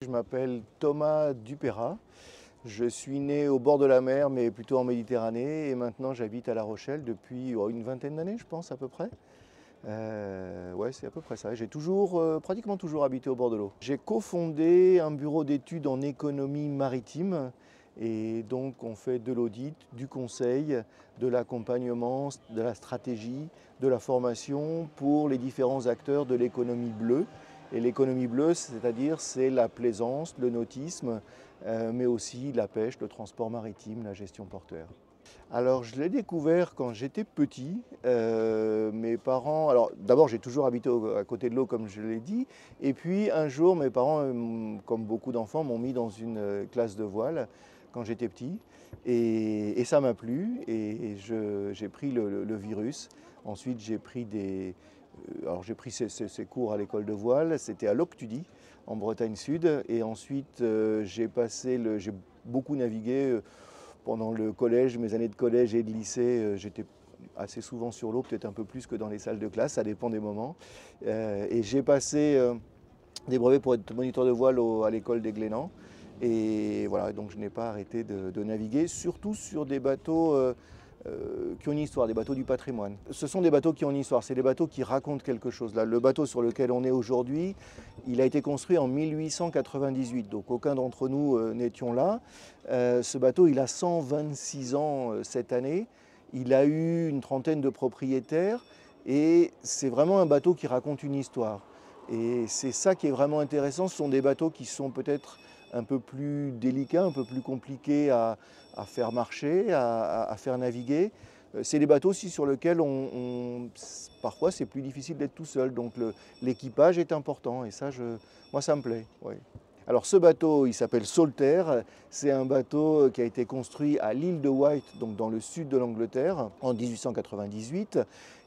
Je m'appelle Thomas Dupeyrat. Je suis né au bord de la mer, mais plutôt en Méditerranée. Et maintenant, j'habite à La Rochelle depuis une vingtaine d'années, je pense, à peu près. Ouais, c'est à peu près ça. J'ai pratiquement toujours habité au bord de l'eau. J'ai cofondé un bureau d'études en économie maritime. Et donc, on fait de l'audit, du conseil, de l'accompagnement, de la stratégie, de la formation pour les différents acteurs de l'économie bleue. Et l'économie bleue, c'est-à-dire, c'est la plaisance, le nautisme, mais aussi la pêche, le transport maritime, la gestion portuaire. Alors, je l'ai découvert quand j'étais petit. Mes parents, alors d'abord, j'ai toujours habité à côté de l'eau, comme je l'ai dit. Et puis, un jour, mes parents, comme beaucoup d'enfants, m'ont mis dans une classe de voile quand j'étais petit. Et ça m'a plu. Et j'ai pris le virus. Ensuite, j'ai pris j'ai pris ces cours à l'école de voile. C'était à Loctudy, en Bretagne Sud. Et ensuite, j'ai beaucoup navigué. Pendant le collège, mes années de collège et de lycée, j'étais assez souvent sur l'eau, peut-être un peu plus que dans les salles de classe, ça dépend des moments. Et j'ai passé des brevets pour être moniteur de voile à l'école des Glénans. Et voilà, donc je n'ai pas arrêté de naviguer, surtout sur des bateaux qui ont une histoire, des bateaux du patrimoine. Ce sont des bateaux qui ont une histoire, c'est des bateaux qui racontent quelque chose. Là, le bateau sur lequel on est aujourd'hui, il a été construit en 1898, donc aucun d'entre nous n'étions là. Ce bateau, il a 126 ans cette année. Il a eu une trentaine de propriétaires et c'est vraiment un bateau qui raconte une histoire. Et c'est ça qui est vraiment intéressant. Ce sont des bateaux qui sont peut-être un peu plus délicats, un peu plus compliqués à faire marcher, à faire naviguer. C'est des bateaux aussi sur lesquels parfois c'est plus difficile d'être tout seul. Donc l'équipage est important et ça, moi ça me plaît. Oui. Alors ce bateau, il s'appelle Solitaire. C'est un bateau qui a été construit à l'île de Wight, donc dans le sud de l'Angleterre, en 1898.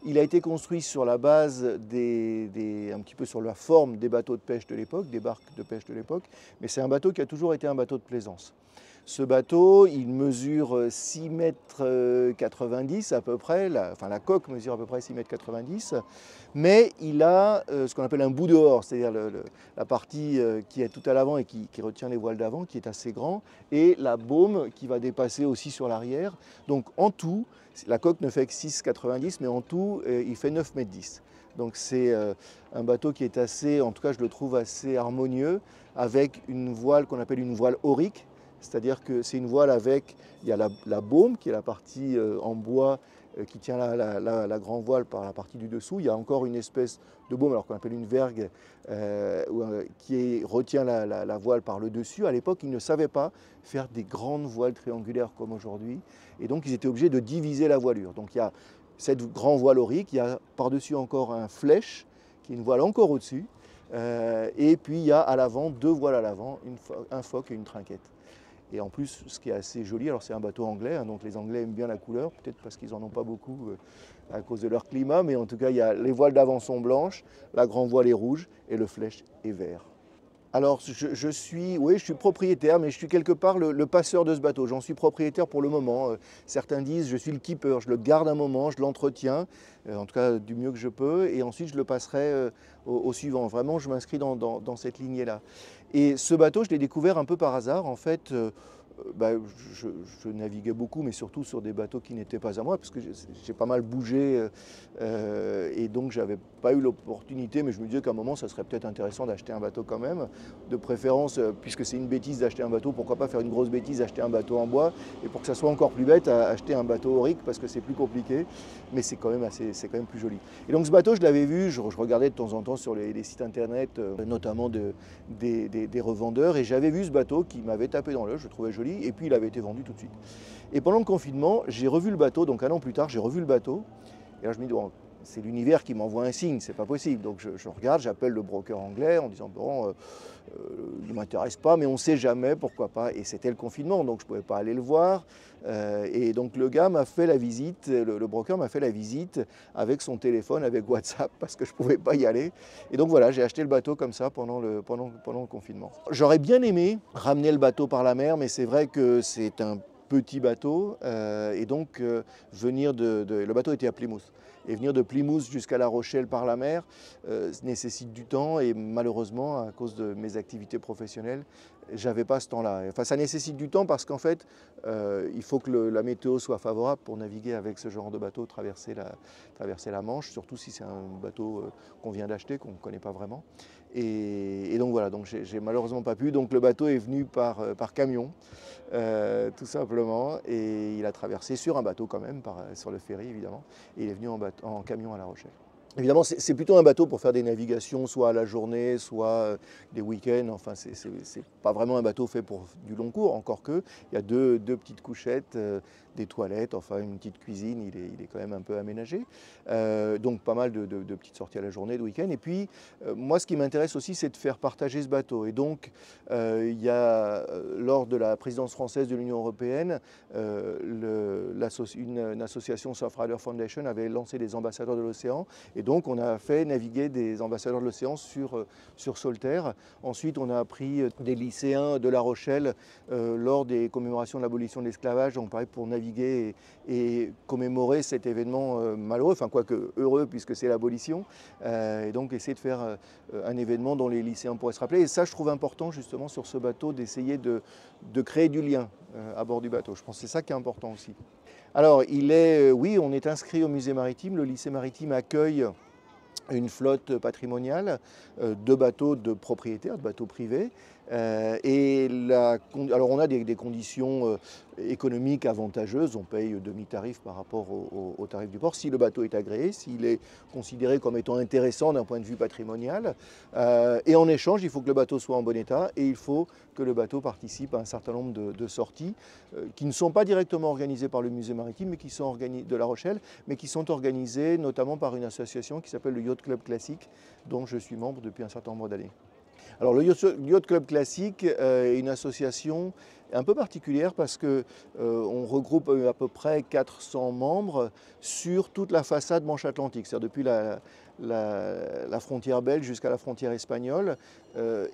Il a été construit sur la base un petit peu sur la forme des bateaux de pêche de l'époque, des barques de pêche de l'époque, mais c'est un bateau qui a toujours été un bateau de plaisance. Ce bateau, il mesure 6,90 mètres à peu près, la coque mesure à peu près 6,90 mètres, mais il a ce qu'on appelle un bout dehors, c'est-à-dire la partie qui est tout à l'avant et qui retient les voiles d'avant, qui est assez grand, et la baume qui va dépasser aussi sur l'arrière. Donc en tout, la coque ne fait que 6,90 mètres, mais en tout, il fait 9,10 mètres. Donc c'est un bateau qui est assez, en tout cas je le trouve assez harmonieux, avec une voile qu'on appelle une voile aurique. C'est-à-dire que c'est une voile il y a la baume qui est la partie en bois qui tient la grand voile par la partie du dessous. Il y a encore une espèce de baume, alors qu'on appelle une vergue, qui retient la voile par le dessus. À l'époque, ils ne savaient pas faire des grandes voiles triangulaires comme aujourd'hui. Et donc, ils étaient obligés de diviser la voilure. Donc, il y a cette grande voile aurique, il y a par-dessus encore un flèche, qui est une voile encore au-dessus. Et puis, il y a à l'avant, deux voiles à l'avant, un foc et une trinquette. Et en plus, ce qui est assez joli, alors c'est un bateau anglais, hein, donc les Anglais aiment bien la couleur, peut-être parce qu'ils n'en ont pas beaucoup à cause de leur climat, mais en tout cas, les voiles d'avant sont blanches, la grand voile est rouge et le flèche est vert. Alors, je suis propriétaire, mais je suis quelque part le passeur de ce bateau. J'en suis propriétaire pour le moment. Certains disent je suis le keeper, je le garde un moment, je l'entretiens, en tout cas du mieux que je peux, et ensuite je le passerai au suivant. Vraiment, je m'inscris dans cette lignée-là. Et ce bateau, je l'ai découvert un peu par hasard. En fait, je naviguais beaucoup, mais surtout sur des bateaux qui n'étaient pas à moi, parce que j'ai pas mal bougé, et donc j'avais pas eu l'opportunité, mais je me disais qu'à un moment, ça serait peut-être intéressant d'acheter un bateau quand même, de préférence, puisque c'est une bêtise d'acheter un bateau, pourquoi pas faire une grosse bêtise, acheter un bateau en bois, et pour que ça soit encore plus bête, acheter un bateau aurique, parce que c'est plus compliqué, mais c'est quand même plus joli. Et donc ce bateau, je l'avais vu, je regardais de temps en temps sur les sites internet, notamment des revendeurs, et j'avais vu ce bateau qui m'avait tapé dans l'œil, je le trouvais joli, et puis il avait été vendu tout de suite. Et pendant le confinement, j'ai revu le bateau, donc un an plus tard, j'ai revu le bateau, et là je me dis, bon, c'est l'univers qui m'envoie un signe, c'est pas possible. Donc je regarde, j'appelle le broker anglais en disant, bon, il ne m'intéresse pas, mais on ne sait jamais, pourquoi pas. Et c'était le confinement, donc je ne pouvais pas aller le voir. Et donc le gars m'a fait la visite, le broker m'a fait la visite avec son téléphone, avec WhatsApp, parce que je ne pouvais pas y aller. Et donc voilà, j'ai acheté le bateau comme ça pendant le confinement. J'aurais bien aimé ramener le bateau par la mer, mais c'est vrai que c'est un petit bateau et donc le bateau était à Plymouth. Et venir de Plymouth jusqu'à La Rochelle par la mer nécessite du temps et malheureusement, à cause de mes activités professionnelles, j'avais pas ce temps-là. Enfin, ça nécessite du temps parce qu'en fait, il faut que la météo soit favorable pour naviguer avec ce genre de bateau, traverser la Manche, surtout si c'est un bateau qu'on vient d'acheter, qu'on ne connaît pas vraiment. Et donc voilà, donc j'ai malheureusement pas pu. Donc le bateau est venu par camion, tout simplement, et il a traversé sur un bateau quand même, sur le ferry évidemment, et il est venu en camion à La Rochelle. Évidemment, c'est plutôt un bateau pour faire des navigations, soit à la journée, soit des week-ends. Enfin, c'est pas vraiment un bateau fait pour du long cours, encore que. Il y a deux petites couchettes, des toilettes, enfin une petite cuisine, il est quand même un peu aménagé. Donc pas mal de petites sorties à la journée, de week-end. Et puis, moi, ce qui m'intéresse aussi, c'est de faire partager ce bateau. Et donc, il y a, lors de la présidence française de l'Union européenne, une association, Surf Rider Foundation, avait lancé des ambassadeurs de l'océan. Et donc, on a fait naviguer des ambassadeurs de l'océan sur Solterre. Ensuite, on a pris des lycéens de La Rochelle lors des commémorations de l'abolition de l'esclavage, donc pareil, pour naviguer et commémorer cet événement malheureux, enfin quoique heureux puisque c'est l'abolition, et donc essayer de faire un événement dont les lycéens pourraient se rappeler. Et ça, je trouve important justement sur ce bateau d'essayer de créer du lien à bord du bateau. Je pense que c'est ça qui est important aussi. Alors, oui, on est inscrit au musée maritime. Le lycée maritime accueille une flotte patrimoniale de bateaux de propriétaires, de bateaux privés. Alors on a des conditions économiques avantageuses, on paye demi-tarif par rapport au tarif du port, si le bateau est agréé, s'il est considéré comme étant intéressant d'un point de vue patrimonial. Et en échange, il faut que le bateau soit en bon état et il faut que le bateau participe à un certain nombre de sorties qui ne sont pas directement organisées par le musée maritime mais qui sont de La Rochelle, mais qui sont organisées notamment par une association qui s'appelle le Yacht Club Classique, dont je suis membre depuis un certain nombre d'années. Alors le Yacht Club Classique est une association un peu particulière parce qu'on regroupe à peu près 400 membres sur toute la façade Manche Atlantique, c'est-à-dire depuis la frontière belge jusqu'à la frontière espagnole,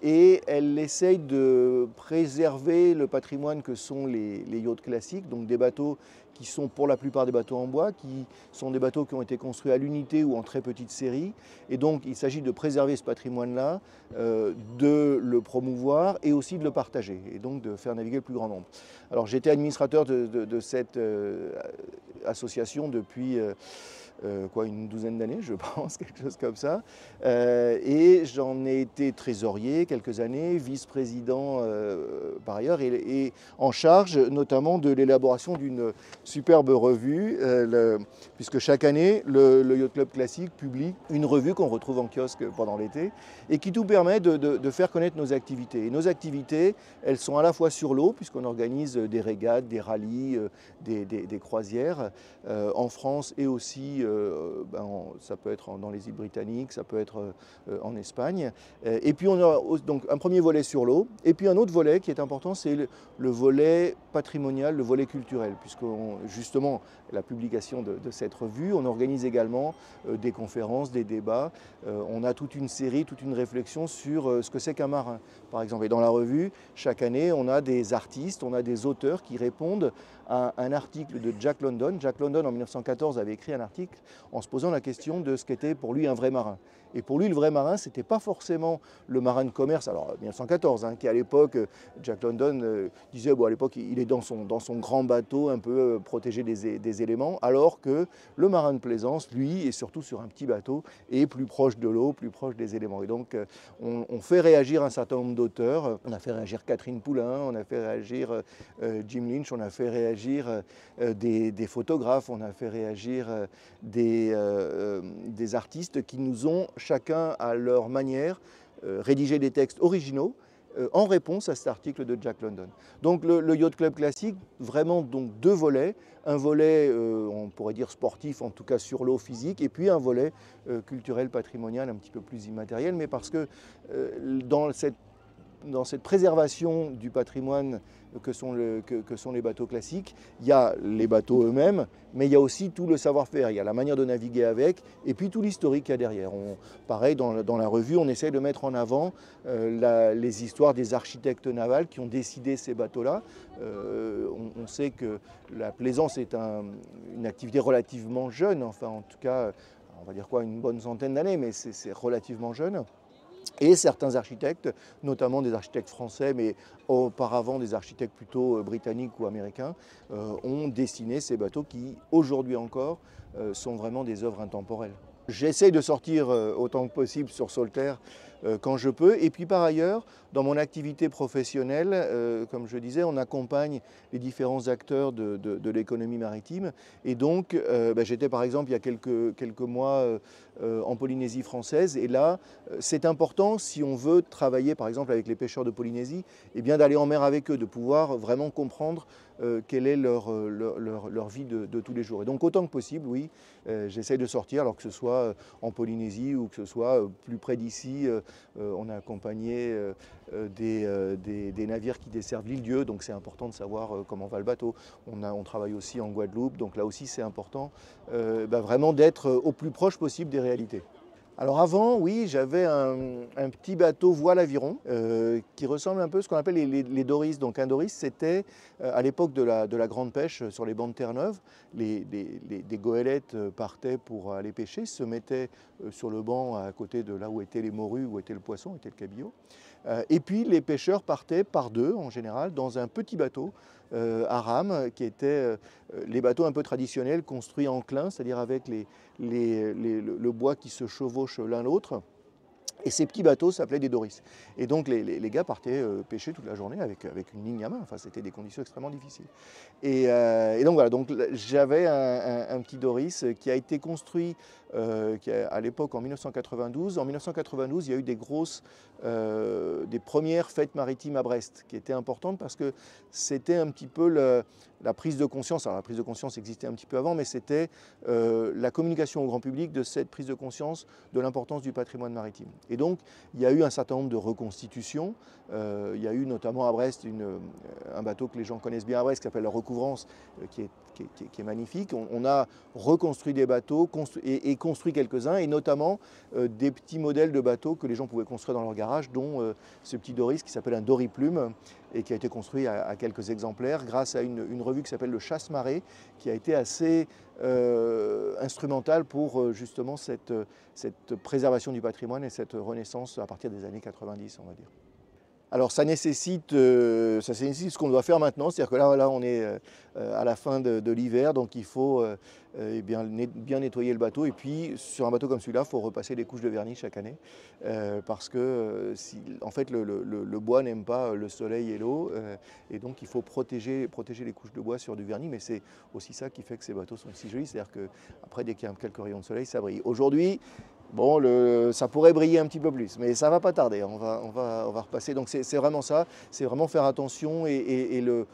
et elle essaye de préserver le patrimoine que sont les yachts classiques, donc des bateaux qui sont pour la plupart des bateaux en bois, qui sont des bateaux qui ont été construits à l'unité ou en très petite série. Et donc il s'agit de préserver ce patrimoine-là, de le promouvoir et aussi de le partager, et donc de faire naviguer le plus grand nombre. Alors j'étais administrateur de cette association depuis une douzaine d'années, je pense, quelque chose comme ça. Et j'en ai été trésorier quelques années, vice-président par ailleurs, et en charge notamment de l'élaboration d'une superbe revue, puisque chaque année, le Yacht Club Classique publie une revue qu'on retrouve en kiosque pendant l'été, et qui nous permet de faire connaître nos activités. Et nos activités, elles sont à la fois sur l'eau, puisqu'on organise des régates, des rallyes, des croisières en France et aussi ça peut être dans les îles britanniques, ça peut être en Espagne. Et puis on a donc un premier volet sur l'eau, et puis un autre volet qui est important, c'est le volet patrimonial, le volet culturel, puisque justement la publication de cette revue, on organise également des conférences, des débats, on a toute une série, toute une réflexion sur ce que c'est qu'un marin, par exemple. Et dans la revue, chaque année, on a des artistes, on a des auteurs qui répondent à un article de Jack London. Jack London, en 1914, avait écrit un article en se posant la question de ce qu'était pour lui un vrai marin. Et pour lui, le vrai marin, ce n'était pas forcément le marin de commerce. Alors, 1914, qui à l'époque, Jack London disait, à l'époque, il est dans son grand bateau, un peu protégé des éléments, alors que le marin de plaisance, lui, est surtout sur un petit bateau, et plus proche de l'eau, plus proche des éléments. Et donc, on fait réagir un certain nombre d'auteurs. On a fait réagir Catherine Poulain, on a fait réagir Jim Lynch, on a fait réagir des photographes, on a fait réagir des artistes qui nous ont, chacun à leur manière, rédigé des textes originaux en réponse à cet article de Jack London. Donc le Yacht Club Classique, vraiment donc deux volets, un volet on pourrait dire sportif, en tout cas sur l'eau physique, et puis un volet culturel, patrimonial, un petit peu plus immatériel, mais parce que dans cette préservation du patrimoine que sont les bateaux classiques. Il y a les bateaux eux-mêmes, mais il y a aussi tout le savoir-faire, il y a la manière de naviguer avec, et puis tout l'historique qu'il y a derrière. Pareil, dans la revue, on essaie de mettre en avant les histoires des architectes navals qui ont décidé ces bateaux-là. On sait que la plaisance est une activité relativement jeune, enfin en tout cas, on va dire quoi, une bonne centaine d'années, mais c'est relativement jeune. Et certains architectes, notamment des architectes français, mais auparavant des architectes plutôt britanniques ou américains, ont dessiné ces bateaux qui, aujourd'hui encore, sont vraiment des œuvres intemporelles. J'essaye de sortir autant que possible sur Solterre quand je peux. Et puis par ailleurs, dans mon activité professionnelle, comme je disais, on accompagne les différents acteurs de l'économie maritime. Et donc, j'étais par exemple il y a quelques mois en Polynésie française. Et là, c'est important si on veut travailler par exemple avec les pêcheurs de Polynésie, eh bien d'aller en mer avec eux, de pouvoir vraiment comprendre quelle est leur vie de tous les jours. Et donc autant que possible, oui, j'essaye de sortir, alors que ce soit en Polynésie ou que ce soit plus près d'ici. On a accompagné des navires qui desservent l'île-Dieu, donc c'est important de savoir comment va le bateau. On travaille aussi en Guadeloupe, donc là aussi c'est important vraiment d'être au plus proche possible des réalités. Alors avant, oui, j'avais un petit bateau voile-aviron qui ressemble un peu à ce qu'on appelle les doris. Donc un doris, c'était à l'époque de la grande pêche sur les bancs de Terre-Neuve, des goélettes partaient pour aller pêcher, se mettaient sur le banc à côté de là où étaient les morues, où était le poisson, où était le cabillaud. Et puis les pêcheurs partaient par deux en général dans un petit bateau à rame qui étaient les bateaux un peu traditionnels construits en clin, c'est-à-dire avec le bois qui se chevauche l'un l'autre. Et ces petits bateaux s'appelaient des doris. Et donc les gars partaient pêcher toute la journée avec une ligne à main. Enfin, c'était des conditions extrêmement difficiles. Et donc voilà, donc, j'avais un petit doris qui a été construit à l'époque en 1992. En 1992, il y a eu des premières fêtes maritimes à Brest, qui étaient importantes parce que c'était un petit peu la prise de conscience. Alors la prise de conscience existait un petit peu avant, mais c'était la communication au grand public de cette prise de conscience de l'importance du patrimoine maritime. Et donc, il y a eu un certain nombre de reconstitutions. Il y a eu notamment à Brest un bateau que les gens connaissent bien à Brest, qui s'appelle la Recouvrance, qui est magnifique. On a reconstruit des bateaux et construit quelques-uns, et notamment des petits modèles de bateaux que les gens pouvaient construire dans leur garage, dont ce petit doris qui s'appelle un doriplume, et qui a été construit à quelques exemplaires grâce à une revue qui s'appelle le Chasse-Marée, qui a été assez instrumentale pour justement cette préservation du patrimoine et cette renaissance à partir des années 90, on va dire. Alors ça nécessite ce qu'on doit faire maintenant, c'est-à-dire que là on est à la fin de l'hiver, donc il faut bien nettoyer le bateau, et puis sur un bateau comme celui-là, il faut repasser des couches de vernis chaque année, parce que en fait le bois n'aime pas le soleil et l'eau, et donc il faut protéger les couches de bois sur du vernis, mais c'est aussi ça qui fait que ces bateaux sont si jolis, c'est-à-dire qu'après dès qu'il y a quelques rayons de soleil, ça brille. Aujourd'hui, bon, ça pourrait briller un petit peu plus, mais ça ne va pas tarder, on va repasser. Donc c'est vraiment ça, c'est vraiment faire attention et le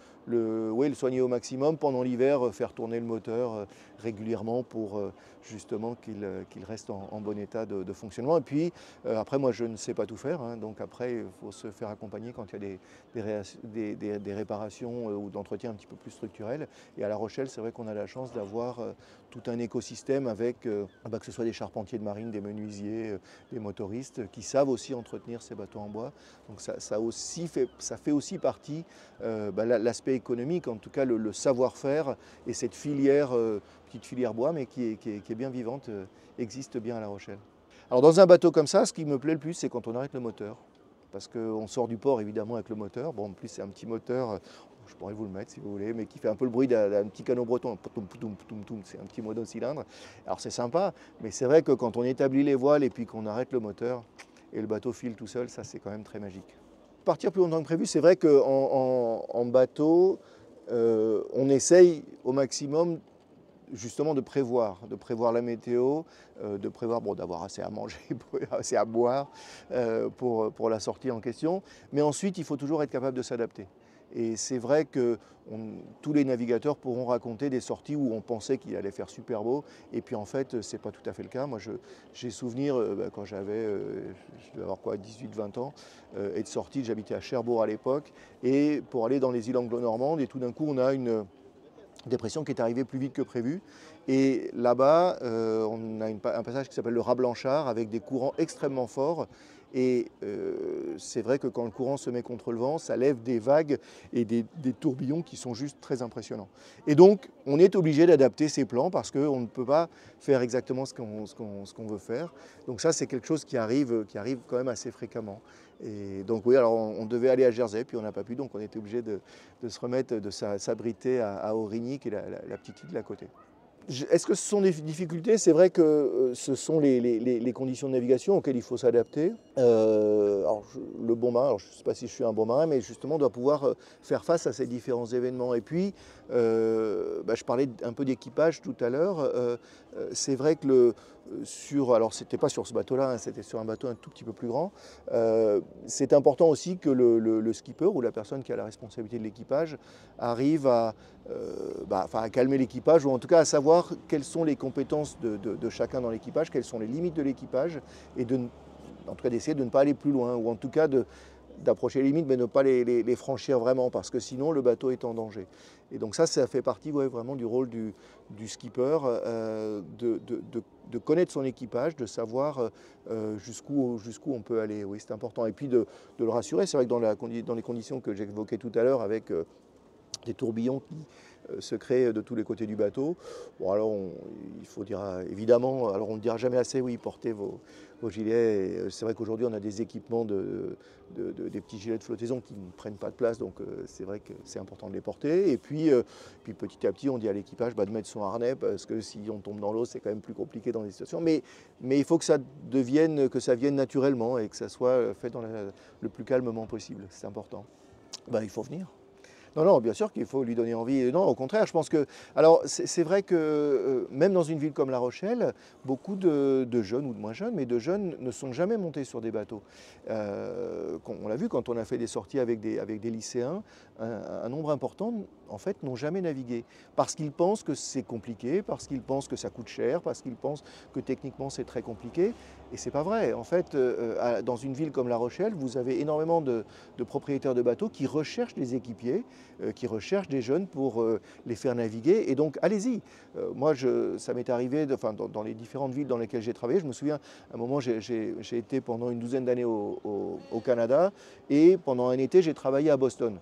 soigner au maximum pendant l'hiver, faire tourner le moteur régulièrement pour justement qu'il reste en bon état de fonctionnement. Et puis après, moi je ne sais pas tout faire, hein, donc après il faut se faire accompagner quand il y a des réparations ou d'entretien un petit peu plus structurels. Et à La Rochelle, c'est vrai qu'on a la chance d'avoir tout un écosystème avec que ce soit des charpentiers de marine, des menuisiers, des motoristes qui savent aussi entretenir ces bateaux en bois. Donc ça fait aussi partie l'aspect économique, en tout cas le savoir-faire, et cette petite filière bois, mais qui est bien vivante, existe bien à La Rochelle. Alors dans un bateau comme ça, ce qui me plaît le plus, c'est quand on arrête le moteur. Parce qu'on sort du port évidemment avec le moteur. Bon, en plus c'est un petit moteur, je pourrais vous le mettre si vous voulez, mais qui fait un peu le bruit d'un petit canot breton. C'est un petit monocylindre. Alors c'est sympa, mais c'est vrai que quand on établit les voiles et puis qu'on arrête le moteur et le bateau file tout seul, ça c'est quand même très magique. Partir plus longtemps que prévu, c'est vrai qu'en bateau, on essaye au maximum justement de prévoir la météo, de prévoir d'avoir assez à manger, assez à boire pour la sortie en question. Mais ensuite, il faut toujours être capable de s'adapter. Et c'est vrai que tous les navigateurs pourront raconter des sorties où on pensait qu'il allait faire super beau, et puis en fait, c'est pas tout à fait le cas. Moi, j'ai souvenir, quand j'avais, je devais avoir quoi, 18-20 ans, être sorti, j'habitais à Cherbourg à l'époque, et pour aller dans les îles anglo-normandes, et tout d'un coup, on a une dépression qui est arrivée plus vite que prévu. Et là-bas, on a un passage qui s'appelle le Raz Blanchard, avec des courants extrêmement forts. Et c'est vrai que quand le courant se met contre le vent, ça lève des vagues et des tourbillons qui sont juste très impressionnants. Et donc, on est obligé d'adapter ses plans parce qu'on ne peut pas faire exactement ce qu'on veut faire. Donc ça, c'est quelque chose qui arrive quand même assez fréquemment. Et donc oui, alors on devait aller à Jersey, puis on n'a pas pu, donc on était obligé de se remettre, de s'abriter à Aurigny, qui est la petite île d'à côté. Est-ce que ce sont des difficultés? C'est vrai que ce sont les conditions de navigation auxquelles il faut s'adapter. Le bon marin, alors je ne sais pas si je suis un bon marin, mais justement doit pouvoir faire face à ces différents événements. Et puis, je parlais un peu d'équipage tout à l'heure. C'est vrai que alors c'était pas sur ce bateau-là, hein, c'était sur un bateau un tout petit peu plus grand. C'est important aussi que le skipper ou la personne qui a la responsabilité de l'équipage arrive à calmer l'équipage, ou en tout cas à savoir quelles sont les compétences de chacun dans l'équipage, quelles sont les limites de l'équipage, et en tout cas d'essayer de ne pas aller plus loin, ou en tout cas d'approcher les limites, mais de ne pas les franchir vraiment, parce que sinon le bateau est en danger. Et donc ça fait partie vraiment du rôle du skipper, de connaître son équipage, de savoir jusqu'où on peut aller. Oui, c'est important. Et puis de le rassurer. C'est vrai que dans les conditions que j'évoquais tout à l'heure, avec des tourbillons qui se créent de tous les côtés du bateau. Bon, alors il faut dire évidemment, alors on ne dira jamais assez, oui, portez vos gilets. C'est vrai qu'aujourd'hui on a des équipements des petits gilets de flottaison qui ne prennent pas de place, donc c'est vrai que c'est important de les porter. Et puis petit à petit on dit à l'équipage de mettre son harnais, parce que si on tombe dans l'eau c'est quand même plus compliqué dans des situations. Mais il faut que ça vienne naturellement, et que ça soit fait dans le plus calmement possible. C'est important. Il faut venir. Non, bien sûr qu'il faut lui donner envie. Non, au contraire, je pense que... Alors, c'est vrai que même dans une ville comme La Rochelle, beaucoup de jeunes, ou de moins jeunes, mais de jeunes ne sont jamais montés sur des bateaux. On l'a vu quand on a fait des sorties avec des lycéens, un nombre important, en fait, n'ont jamais navigué. Parce qu'ils pensent que c'est compliqué, parce qu'ils pensent que ça coûte cher, parce qu'ils pensent que techniquement c'est très compliqué. Et c'est pas vrai. En fait, dans une ville comme La Rochelle, vous avez énormément de propriétaires de bateaux qui recherchent des équipiers, qui recherchent des jeunes pour les faire naviguer. Et donc, allez-y. Moi, ça m'est arrivé dans les différentes villes dans lesquelles j'ai travaillé. Je me souviens, à un moment, j'ai été pendant une douzaine d'années au Canada, et pendant un été, j'ai travaillé à Boston.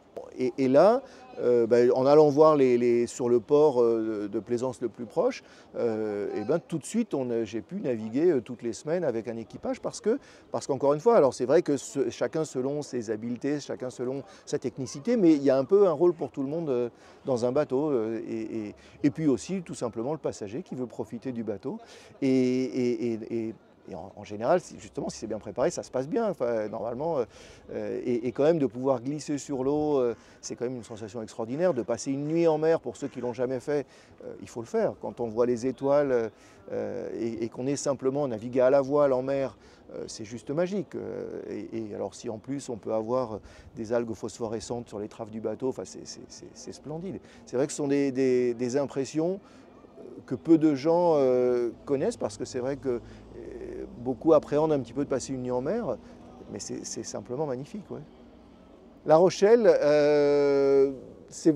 Et là, en allant voir sur le port de plaisance le plus proche, tout de suite, j'ai pu naviguer toutes les semaines avec un équipage, parce qu'encore une fois, alors c'est vrai que chacun selon ses habiletés, chacun selon sa technicité, mais il y a un peu un rôle pour tout le monde dans un bateau, et puis aussi tout simplement le passager qui veut profiter du bateau. Et en général, justement, si c'est bien préparé, ça se passe bien. Enfin, normalement, et quand même de pouvoir glisser sur l'eau, c'est quand même une sensation extraordinaire. De passer une nuit en mer, pour ceux qui ne l'ont jamais fait, il faut le faire. Quand on voit les étoiles et qu'on est simplement navigué à la voile en mer, c'est juste magique. Et alors si en plus on peut avoir des algues phosphorescentes sur les traves du bateau, enfin, c'est splendide. C'est vrai que ce sont des impressions que peu de gens connaissent, parce que c'est vrai que beaucoup appréhendent un petit peu de passer une nuit en mer, mais c'est simplement magnifique. Ouais. La Rochelle,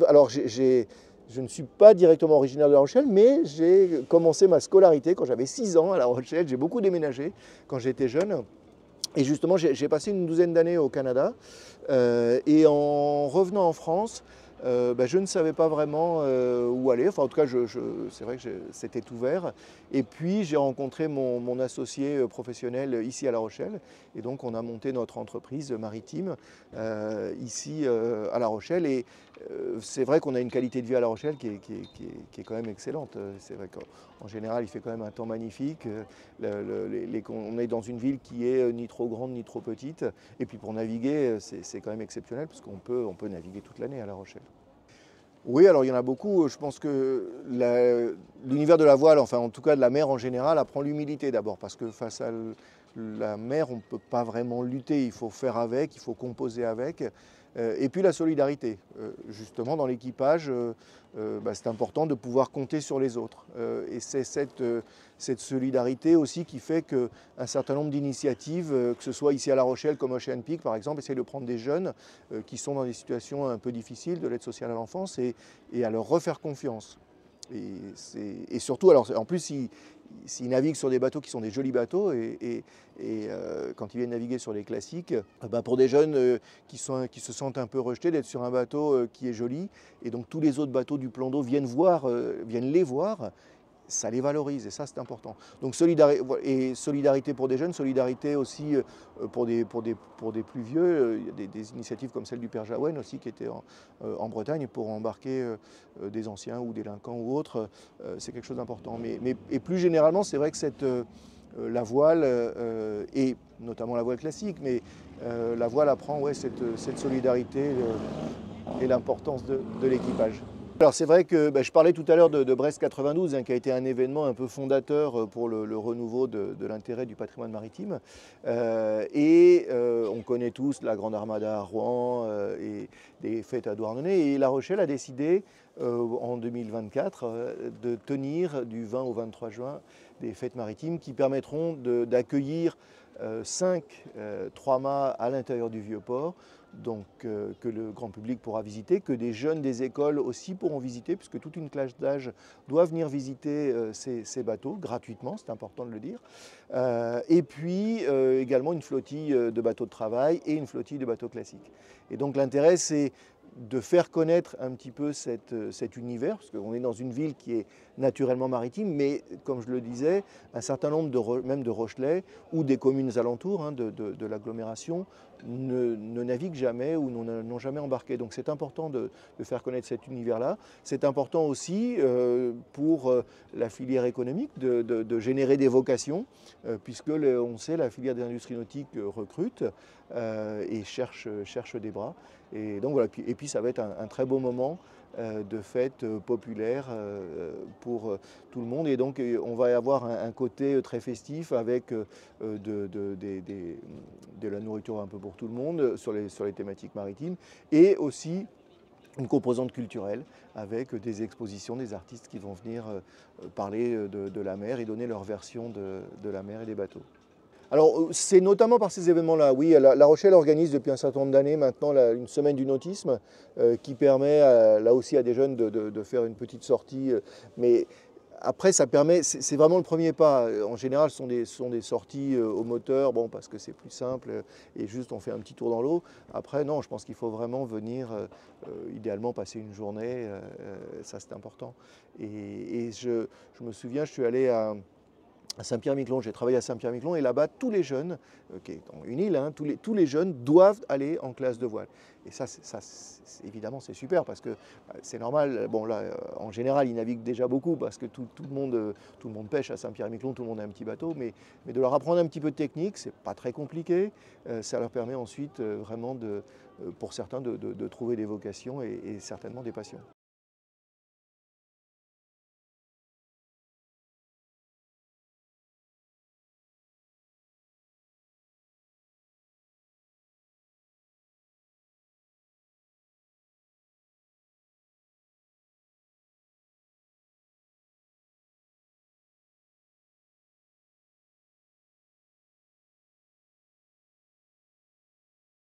alors je ne suis pas directement originaire de La Rochelle, mais j'ai commencé ma scolarité quand j'avais 6 ans à La Rochelle. J'ai beaucoup déménagé quand j'étais jeune. Et justement, j'ai passé une douzaine d'années au Canada. Et en revenant en France, je ne savais pas vraiment où aller. Enfin, en tout cas, c'est vrai que c'était ouvert. Et puis, j'ai rencontré mon associé professionnel ici à La Rochelle. Et donc, on a monté notre entreprise maritime ici à La Rochelle. Et c'est vrai qu'on a une qualité de vie à La Rochelle qui est quand même excellente. C'est vrai qu'en général, il fait quand même un temps magnifique. On est dans une ville qui est ni trop grande ni trop petite. Et puis pour naviguer, c'est quand même exceptionnel, parce qu'on peut naviguer toute l'année à La Rochelle. Oui, alors il y en a beaucoup. Je pense que l'univers de la voile, enfin en tout cas de la mer en général, apprend l'humilité d'abord, parce que face à la mer, on ne peut pas vraiment lutter. Il faut faire avec, il faut composer avec. Et puis la solidarité. Justement, dans l'équipage, c'est important de pouvoir compter sur les autres. Et c'est cette solidarité aussi qui fait qu'un certain nombre d'initiatives, que ce soit ici à La Rochelle comme Ocean Peak par exemple, essayent de prendre des jeunes qui sont dans des situations un peu difficiles de l'aide sociale à l'enfance et à leur refaire confiance. Et surtout, alors en plus, s'ils naviguent sur des bateaux qui sont des jolis bateaux, quand ils viennent naviguer sur les classiques, pour des jeunes qui se sentent un peu rejetés, d'être sur un bateau qui est joli, et donc tous les autres bateaux du plan d'eau viennent les voir, ça les valorise, et ça c'est important. Donc solidarité pour des jeunes, solidarité aussi pour des plus vieux. Il y a des initiatives comme celle du Père Jaouen aussi qui était en Bretagne pour embarquer des anciens ou délinquants ou autres. C'est quelque chose d'important. Et plus généralement, c'est vrai que la voile, et notamment la voile classique, mais la voile apprend cette solidarité et l'importance de l'équipage. Alors c'est vrai que je parlais tout à l'heure de Brest 92, qui a été un événement un peu fondateur pour le renouveau de l'intérêt du patrimoine maritime. On connaît tous la Grande Armada à Rouen et des fêtes à Douarnenez. Et La Rochelle a décidé en 2024 de tenir du 20 au 23 juin des fêtes maritimes qui permettront d'accueillir 3 mâts à l'intérieur du Vieux-Port, donc que le grand public pourra visiter, que des jeunes des écoles aussi pourront visiter, puisque toute une classe d'âge doit venir visiter ces bateaux gratuitement, c'est important de le dire. Et puis également une flottille de bateaux de travail et une flottille de bateaux classiques. Et donc l'intérêt, c'est de faire connaître un petit peu cet univers, parce qu'on est dans une ville qui est naturellement maritime, mais comme je le disais, un certain nombre même de Rochelais ou des communes alentours de l'agglomération ne naviguent jamais ou n'ont jamais embarqué. Donc c'est important de faire connaître cet univers-là. C'est important aussi pour la filière économique de générer des vocations, puisque on sait la filière des industries nautiques recrute et cherche des bras. Et donc voilà, et puis ça va être un très beau moment de fête populaire pour tout le monde. Et donc on va avoir un côté très festif avec de la nourriture un peu pour tout le monde sur les thématiques maritimes, et aussi une composante culturelle avec des expositions, des artistes qui vont venir parler de la mer et donner leur version de la mer et des bateaux. Alors, c'est notamment par ces événements-là. Oui, La Rochelle organise depuis un certain nombre d'années maintenant une semaine du nautisme qui permet là aussi à des jeunes de faire une petite sortie. Mais après, ça permet, c'est vraiment le premier pas. En général, ce sont des sorties au moteur, bon, parce que c'est plus simple et juste on fait un petit tour dans l'eau. Après, non, je pense qu'il faut vraiment venir, idéalement passer une journée, ça c'est important. Et je me souviens, je suis allé à Saint-Pierre-et-Miquelon, j'ai travaillé à Saint-Pierre-et-Miquelon, et là-bas, tous les jeunes, qui est une île, tous les jeunes doivent aller en classe de voile. Et ça, évidemment, c'est super parce que c'est normal. Bon, là, en général, ils naviguent déjà beaucoup parce que tout le monde pêche à Saint-Pierre-et-Miquelon, tout le monde a un petit bateau. Mais de leur apprendre un petit peu de technique, c'est pas très compliqué. Ça leur permet ensuite vraiment, pour certains, de trouver des vocations et certainement des passions.